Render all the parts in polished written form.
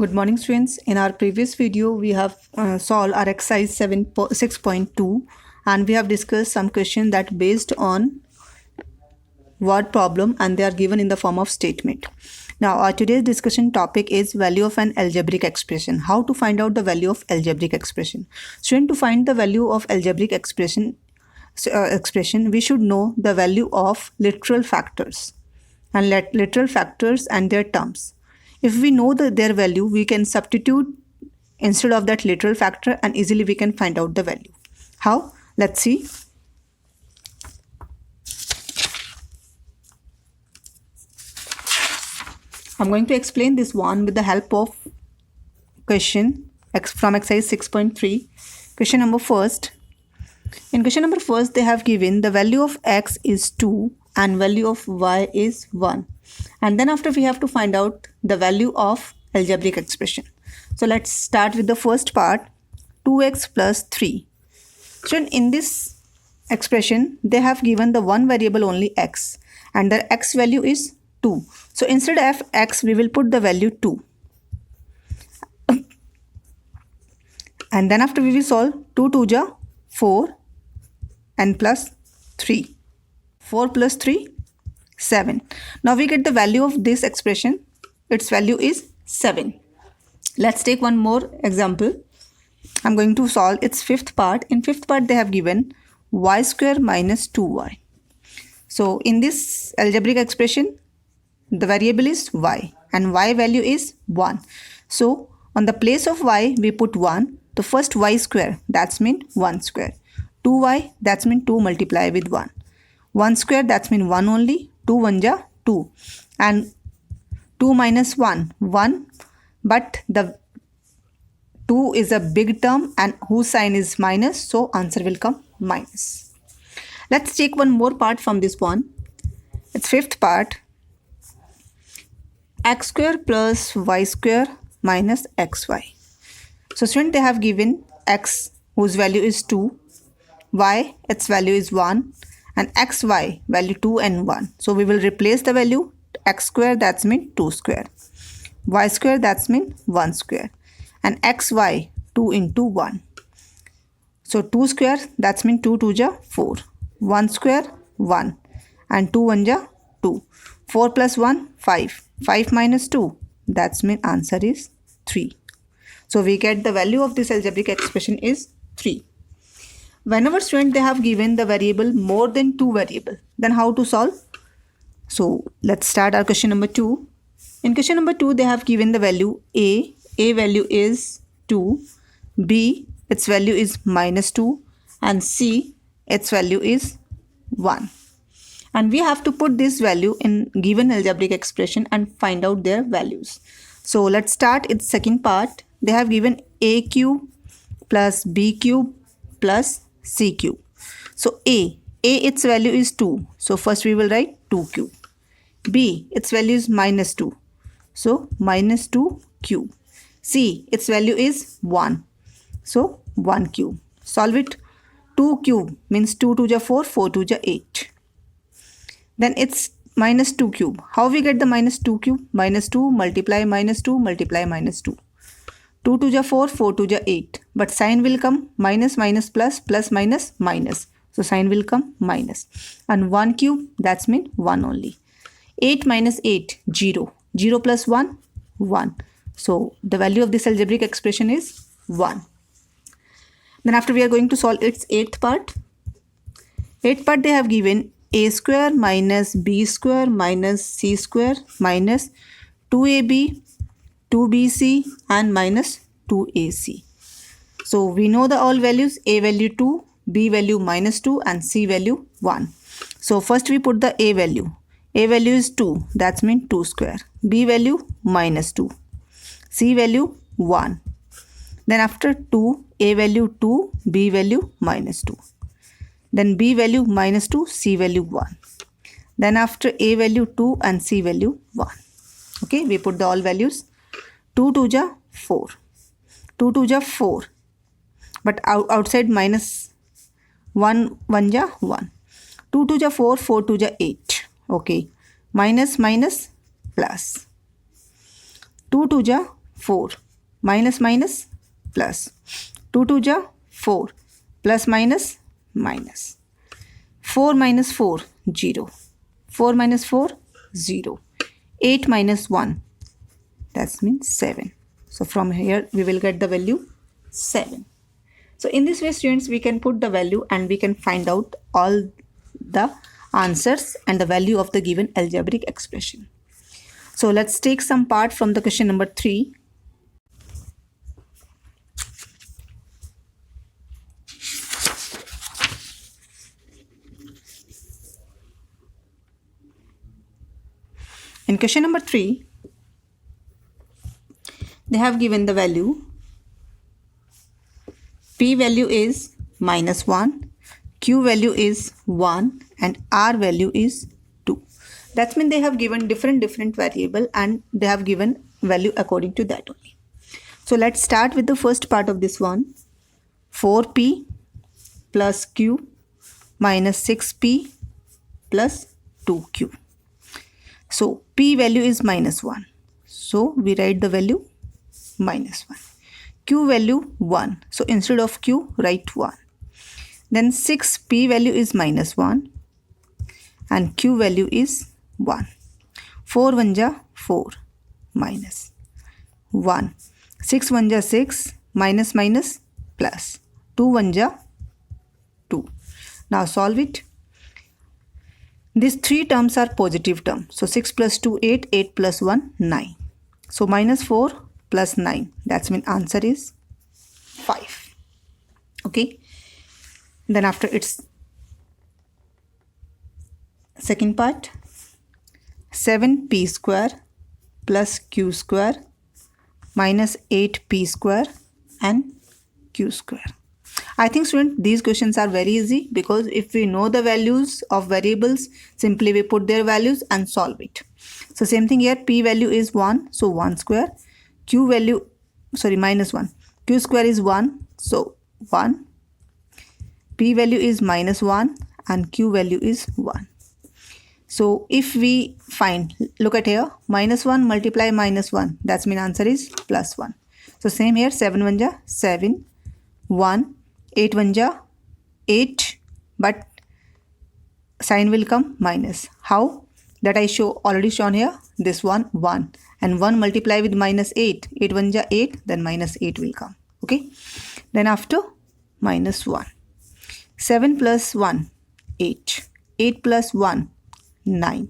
Good morning, students. In our previous video, we have solved our exercise 6.2 and we have discussed some questions that based on word problem and they are given in the form of statement. Now, our today's discussion topic is value of an algebraic expression. How to find out the value of algebraic expression. Student, to find the value of algebraic expression, we should know the value of literal factors and literal factors and their terms. If we know their value, we can substitute instead of that literal factor and easily we can find out the value. How? Let's see. I'm going to explain this one with the help of question from exercise 6.3. Question number first. In question number first, they have given the value of x is 2 and value of y is 1. And then after we have to find out the value of algebraic expression. So let's start with the first part, 2x plus 3. So in this expression, they have given the one variable only x and the x value is 2. So instead of x, we will put the value 2. And then after we will solve 2 2 ja 4 and plus 3. 4 plus 3, 7. Now we get the value of this expression. Its value is 7. Let's take one more example. I'm going to solve its fifth part. In fifth part, they have given y square minus 2y. So in this algebraic expression, the variable is y and y value is 1. So on the place of y, we put 1. The first y square, that's mean 1 square. 2y, that's mean 2 multiply with 1. 1 square, that's mean 1 only. 2 1 ja 2. And 2 minus 1, 1. But the 2 is a big term and whose sign is minus. So answer will come minus. Let's take one more part from this one. It's fifth part. X square plus y square minus xy. So student, they have given x whose value is 2. Y, its value is 1. And xy value 2 and 1. So we will replace the value. X square, that's mean 2 square. Y square, that's mean 1 square. And xy 2 into 1. So 2 square, that's mean 2 2 ja 4. 1 square 1. And 2 1 ja 2. 4 plus 1 5. 5 minus 2, that's mean answer is 3. So we get the value of this algebraic expression is 3. Whenever student they have given the variable more than 2 variable, then how to solve? So let's start our question number 2. In question number 2, they have given the value a value is 2, b its value is minus 2 and c its value is 1. And we have to put this value in given algebraic expression and find out their values. So let's start its second part. They have given a cube plus b cube plus c cube. So a its value is 2. So first we will write 2 cube. B its value is minus 2. So minus 2 cube. C its value is 1. So 1 cube. Solve it. 2 cube means 2 2 ja 4, 4 2 ja 8. Then it's minus 2 cube. How we get the minus 2 cube? Minus 2 multiply minus 2 multiply minus 2. 2 2 ja 4, 4 2 ja 8. But sign will come minus minus plus, plus minus minus. So sign will come minus. And 1 cube, that's mean 1 only. 8 minus 8, 0. 0 plus 1, 1. So the value of this algebraic expression is 1. Then after we are going to solve its eighth part. Eighth part they have given a square minus b square minus c square minus 2ab, 2bc and minus 2ac. So we know the all values. A value 2, b value minus 2 and c value 1. So first we put the a value. A value is 2, that's mean 2 square. B value minus 2. C value 1. Then after 2, a value 2, b value minus 2. Then b value minus 2, c value 1. Then after a value 2 and c value 1. Okay, we put the all values. 2 2 ja 4. 2 2 ja 4. But outside minus 1 1 ja 1. 2 2 ja 4, 4 2 ja 8. Okay, minus minus plus. 2 2 ja 4 minus minus plus 2 2 ja 4 plus minus minus 4 minus 4 0 4 minus 4 0 8 minus 1 that means 7. So from here we will get the value 7. So in this way students we can put the value and we can find out all the answers and the value of the given algebraic expression. So let's take some part from the question number 3. In question number 3, they have given the value. P value is -1, Q value is 1 and R value is 2. That means they have given different variable and they have given value according to that only. So let's start with the first part of this one. 4P plus Q minus 6P plus 2Q. So P value is -1. So we write the value -1. Q value 1. So instead of Q, write 1. Then 6P value is -1 and Q value is 1. 4 1 ja 4 minus 1. 6 1 ja 6 minus minus plus 2 1 ja 2. Now solve it. These three terms are positive terms. So 6 plus 2 8, 8 plus 1 9. So -4 plus 9. That's mean answer is 5. Okay. Then after its second part, 7P square plus Q square minus 8P square and Q square. I think students these questions are very easy because if we know the values of variables, simply we put their values and solve it. So same thing here, P value is 1, so 1 square. Q value, sorry, -1. Q square is 1, so 1. P value is -1 and Q value is 1. So if we find, look at here, -1 multiply -1, that's mean answer is +1. So same here, 7 1 ja 7, 1, 8 1 ja 8, but sign will come minus. How? That I already shown here. This one 1 and 1 multiply with -8. 8 1 ja 8, then -8 will come. Okay. Then after -1. 7 plus 1 8. 8 plus 1 9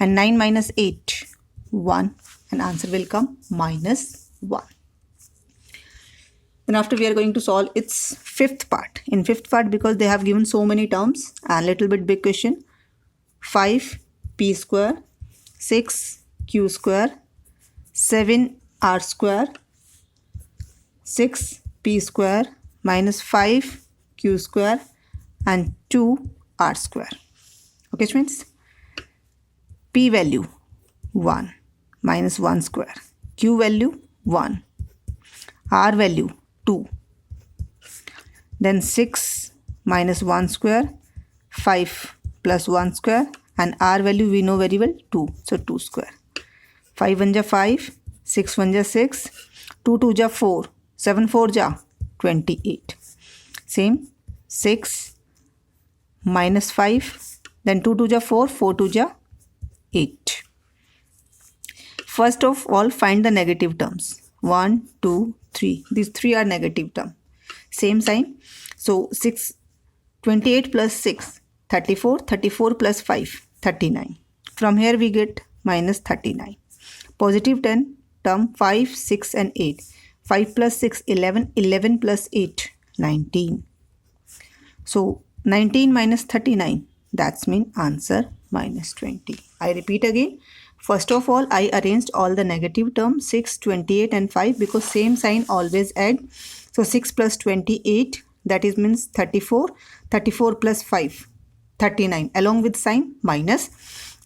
and 9 minus 8 1 and answer will come -1. Then after we are going to solve its fifth part. In fifth part, because they have given so many terms and little bit big question, 5P square, 6Q square, 7R square, 6P square minus 5Q square and 2R square. Okay, friends? P value 1 minus 1 square, Q value 1, R value 2, then 6 minus 1 square, 5 plus 1 square, and R value we know very well 2, so 2 square. 5 1 ja 5, 6 1 ja 6, 2 2 ja 4, 7 4 ja 28. Same 6 minus 5, then 2 2 ja 4, 4 2 ja 8. First of all, find the negative terms. 1 2 3. These three are negative term. Same sign. So 28 plus 6 34. 34 plus 5 39. From here we get -39. Positive 10 term 5 6 and 8. 5 plus 6 11. 11 plus 8 19. So 19 minus 39, that's mean answer -20. I repeat again. First of all, I arranged all the negative terms 6, 28 and 5 because same sign always add. So 6 plus 28, that is means 34. 34 plus 5, 39 along with sign minus.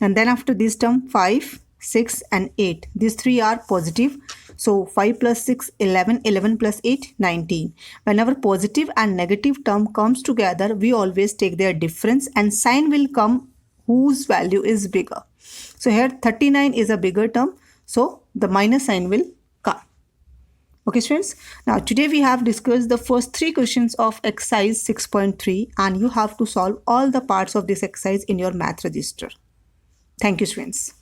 And then after this term 5, 6 and 8. These three are positive. So 5 plus 6, 11. 11 plus 8, 19. Whenever positive and negative term comes together, we always take their difference and sign will come whose value is bigger. So here 39 is a bigger term. So the minus sign will come. Okay students, now today we have discussed the first 3 questions of exercise 6.3 and you have to solve all the parts of this exercise in your math register. Thank you students.